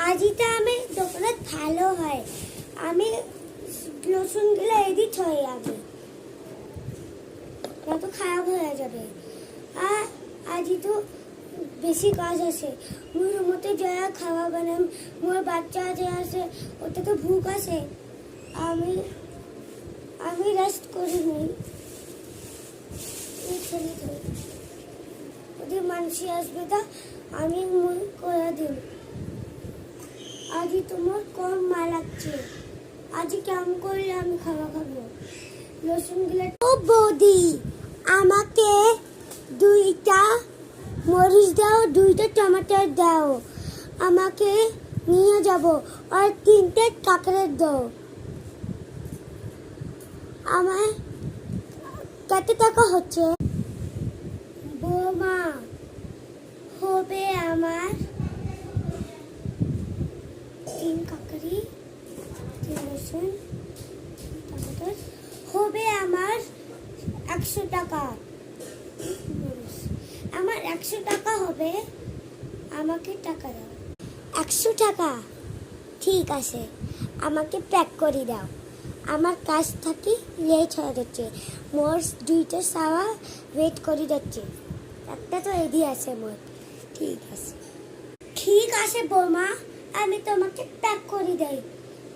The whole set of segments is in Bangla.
আজিটা আমি দোকানে ভালো হয় আমি রসুনগুলো এদি থই আগে তো খারাপ হয়ে যাবে আর আজি তো বেশি কাজ আছে মোর মতে যা খাওয়া বানাম মোর বাচ্চা যে আছে ওতে তো ভুক আছে আমি আমি রেস্ট করি নি ওদের মানুষ আসবে তা আমি মুই করে দিন আজি তোমার কম মা লাগছে আজি কেমন করলে আমি খাওয়া খাবো রসুনগুলো ও বৌদি আমাকে দুইটা মরিচ দাও দুইটা টমেটো দাও আমাকে নিয়ে যাব আর তিনটে কাঁকড়ের দাও আমার কত টাকা হচ্ছে বৌমা হবে আমার তিন কাকড়ি তিন রসুন টমেটো হবে আমার 100 টাকা আমার 100 টাকা হবে আমাকে টাকা দাও 100 টাকা ঠিক আছে আমাকে প্যাক করে দাও আমার কাজ থাকি লেট হয়ে যাচ্ছে মোর দুইটা সাওয়া ওয়েট করে যাচ্ছে একটা তো এদি আছে মোর ঠিক আছে বৌমা আমি তোমাকে প্যাক করে দেই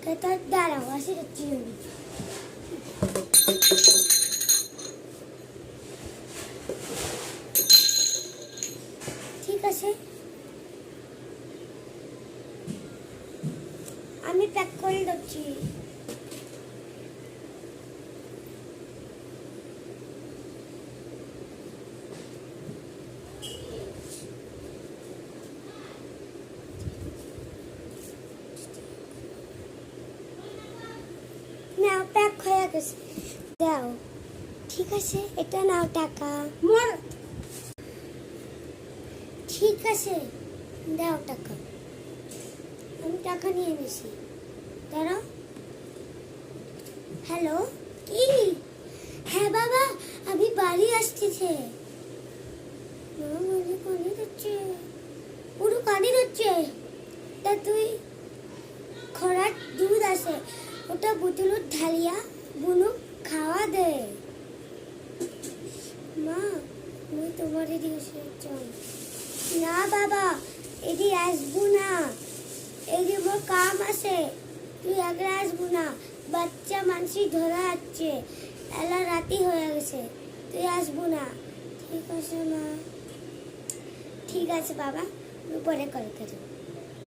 কত দাঁড়াও আসে যাচ্ছি আমি ঠিক আছে আমি প্যাক করে দিচ্ছি নাও প্যাক হয়ে গেছে দাও ঠিক আছে এটা নাও টাকা মোর ঠিক আছে দাও টাকা আমি টাকা নিয়ে নিছি দাঁড়াও হ্যালো কি হ্যাঁ বাবা আমি বাড়ি আসতেছে কানে যাচ্ছে পুরো কানে যাচ্ছে তা তুই খরার দুধ আছে ওটা বোতলত ঢালিয়া বুনু খাওয়া দে মা আমি তোমার দিয়েছি না বাবা এদি আসবো না এদি মোর কাম আছে তুই আগে আসবো না বাচ্চা মানসি ধরা যাচ্ছে এলা রাতি হয়ে গেছে তুই আসবো না ঠিক আছে মা ঠিক আছে বাবা পরে কল করবো